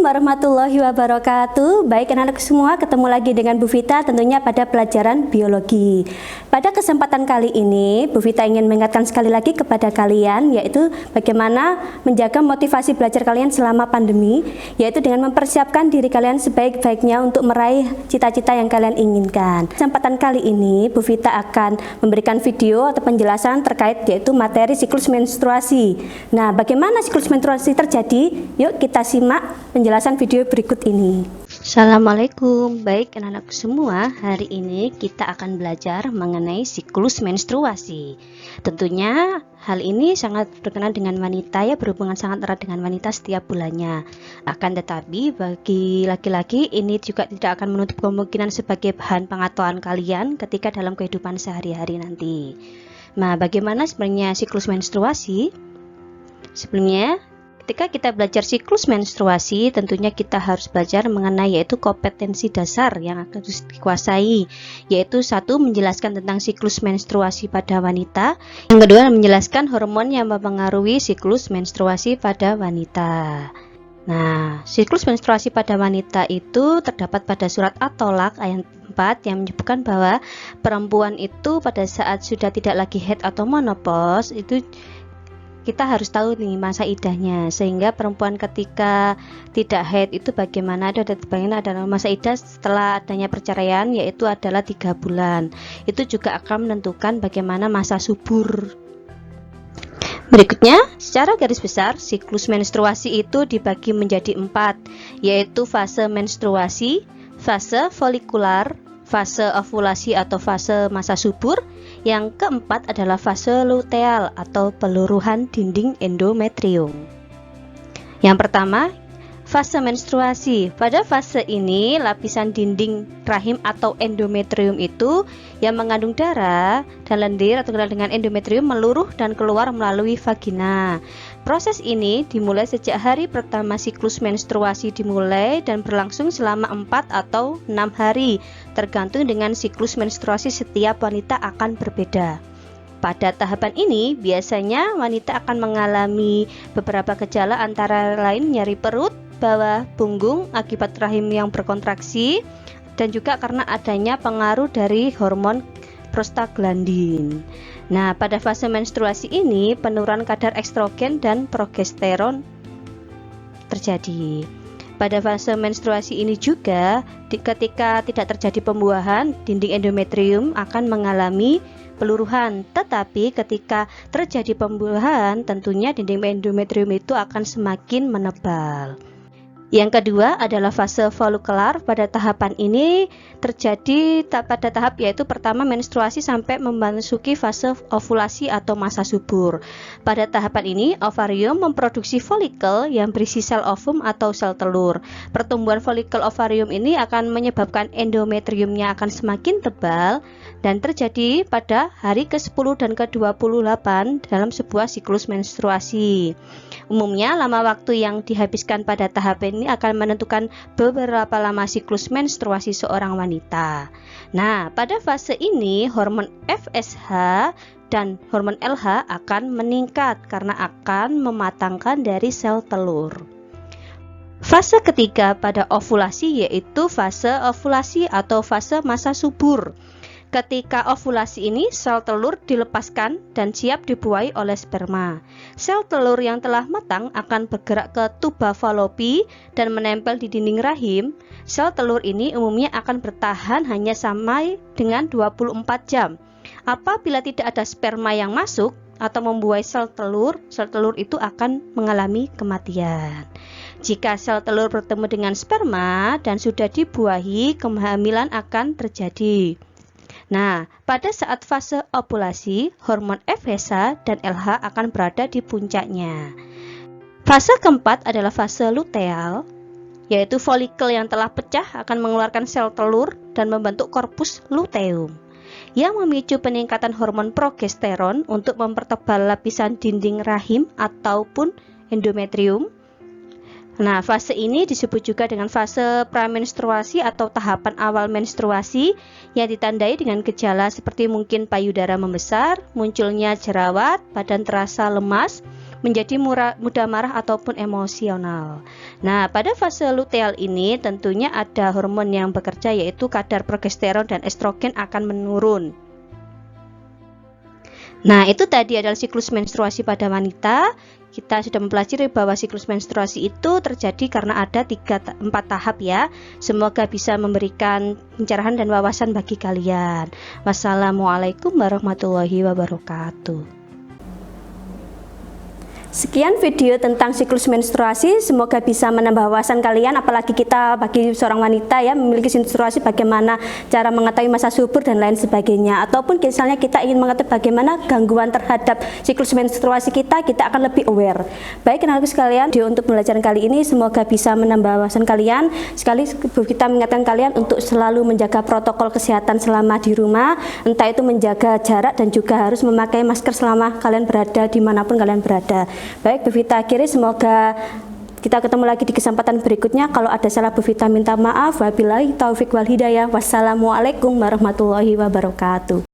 warahmatullahi wabarakatuh. Baik anak-anak semua, ketemu lagi dengan Bu Vita tentunya pada pelajaran biologi. Pada kesempatan kali ini, Bu Vita ingin mengingatkan sekali lagi kepada kalian, yaitu bagaimana menjaga motivasi belajar kalian selama pandemi, yaitu dengan mempersiapkan diri kalian sebaik-baiknya untuk meraih cita-cita yang kalian inginkan. Kesempatan kali ini, Bu Vita akan memberikan video atau penjelasan terkait yaitu materi siklus menstruasi. Nah, bagaimana siklus menstruasi terjadi? Yuk kita simak penjelasan video berikut ini. Assalamualaikum, baik anak-anak semua, hari ini kita akan belajar mengenai siklus menstruasi. Tentunya hal ini sangat berkenaan dengan wanita ya, berhubungan sangat erat dengan wanita setiap bulannya. Akan tetapi bagi laki-laki ini juga tidak akan menutup kemungkinan sebagai bahan pengetahuan kalian ketika dalam kehidupan sehari-hari nanti. Nah, bagaimana sebenarnya siklus menstruasi? Sebelumnya, ketika kita belajar siklus menstruasi, tentunya kita harus belajar mengenai yaitu kompetensi dasar yang harus dikuasai, yaitu satu, menjelaskan tentang siklus menstruasi pada wanita, yang kedua, menjelaskan hormon yang mempengaruhi siklus menstruasi pada wanita. Nah, siklus menstruasi pada wanita itu terdapat pada surat At-Tholaq ayat 4 yang menyebutkan bahwa perempuan itu pada saat sudah tidak lagi haid atau menopause itu kita harus tahu nih masa idahnya, sehingga perempuan ketika tidak haid itu bagaimana adalah masa idah setelah adanya perceraian, yaitu adalah 3 bulan. Itu juga akan menentukan bagaimana masa subur. Berikutnya, secara garis besar siklus menstruasi itu dibagi menjadi 4, yaitu fase menstruasi, fase folikular, fase ovulasi atau fase masa subur. Yang keempat adalah fase luteal atau peluruhan dinding endometrium. Yang pertama, fase menstruasi. Pada fase ini, lapisan dinding rahim atau endometrium itu yang mengandung darah dan lendir atau dikenal dengan endometrium meluruh dan keluar melalui vagina. Proses ini dimulai sejak hari pertama siklus menstruasi dimulai dan berlangsung selama 4 atau 6 hari, tergantung dengan siklus menstruasi setiap wanita akan berbeda. Pada tahapan ini, biasanya wanita akan mengalami beberapa gejala antara lain nyeri perut, bawah punggung akibat rahim yang berkontraksi, dan juga karena adanya pengaruh dari hormon prostaglandin. Nah, pada fase menstruasi ini penurunan kadar estrogen dan progesteron terjadi. Pada fase menstruasi ini juga ketika tidak terjadi pembuahan, dinding endometrium akan mengalami peluruhan. Tetapi ketika terjadi pembuahan, tentunya dinding endometrium itu akan semakin menebal. Yang kedua adalah fase folikular. Pada tahapan ini terjadi pada tahap yaitu pertama menstruasi sampai memasuki fase ovulasi atau masa subur. Pada tahapan ini ovarium memproduksi folikel yang berisi sel ovum atau sel telur. Pertumbuhan folikel ovarium ini akan menyebabkan endometriumnya akan semakin tebal dan terjadi pada hari ke-10 dan ke-28 dalam sebuah siklus menstruasi. Umumnya lama waktu yang dihabiskan pada tahap ini akan menentukan beberapa lama siklus menstruasi seorang wanita. Nah, pada fase ini hormon FSH dan hormon LH akan meningkat karena akan mematangkan dari sel telur. Fase ketiga pada ovulasi yaitu fase ovulasi atau fase masa subur. Ketika ovulasi ini, sel telur dilepaskan dan siap dibuahi oleh sperma. Sel telur yang telah matang akan bergerak ke tuba Fallopi dan menempel di dinding rahim. Sel telur ini umumnya akan bertahan hanya sampai dengan 24 jam. Apabila tidak ada sperma yang masuk atau membuahi sel telur itu akan mengalami kematian. Jika sel telur bertemu dengan sperma dan sudah dibuahi, kehamilan akan terjadi. Nah, pada saat fase ovulasi, hormon FSH dan LH akan berada di puncaknya. Fase keempat adalah fase luteal, yaitu folikel yang telah pecah akan mengeluarkan sel telur dan membentuk korpus luteum, yang memicu peningkatan hormon progesteron untuk mempertebal lapisan dinding rahim ataupun endometrium. Nah, fase ini disebut juga dengan fase pramenstruasi atau tahapan awal menstruasi yang ditandai dengan gejala seperti mungkin payudara membesar, munculnya jerawat, badan terasa lemas, menjadi mudah marah ataupun emosional. Nah, pada fase luteal ini tentunya ada hormon yang bekerja, yaitu kadar progesteron dan estrogen akan menurun. Nah, itu tadi adalah siklus menstruasi pada wanita. Kita sudah mempelajari bahwa siklus menstruasi itu terjadi karena ada 4 tahap ya. Semoga bisa memberikan pencerahan dan wawasan bagi kalian. Wassalamualaikum warahmatullahi wabarakatuh. Sekian video tentang siklus menstruasi, semoga bisa menambah wawasan kalian, apalagi kita bagi seorang wanita ya, memiliki menstruasi, bagaimana cara mengetahui masa subur dan lain sebagainya. Ataupun misalnya kita ingin mengetahui bagaimana gangguan terhadap siklus menstruasi kita akan lebih aware. Baik anak-anakku sekalian, video untuk pembelajaran kali ini semoga bisa menambah wawasan kalian. Sekali kita mengingatkan kalian untuk selalu menjaga protokol kesehatan selama di rumah, entah itu menjaga jarak dan juga harus memakai masker selama kalian berada dimanapun kalian berada. Baik, Bu Vita akhiri, semoga kita ketemu lagi di kesempatan berikutnya. Kalau ada salah, Bu Vita minta maaf. Wabillahi taufik wal hidayah. Wassalamualaikum warahmatullahi wabarakatuh.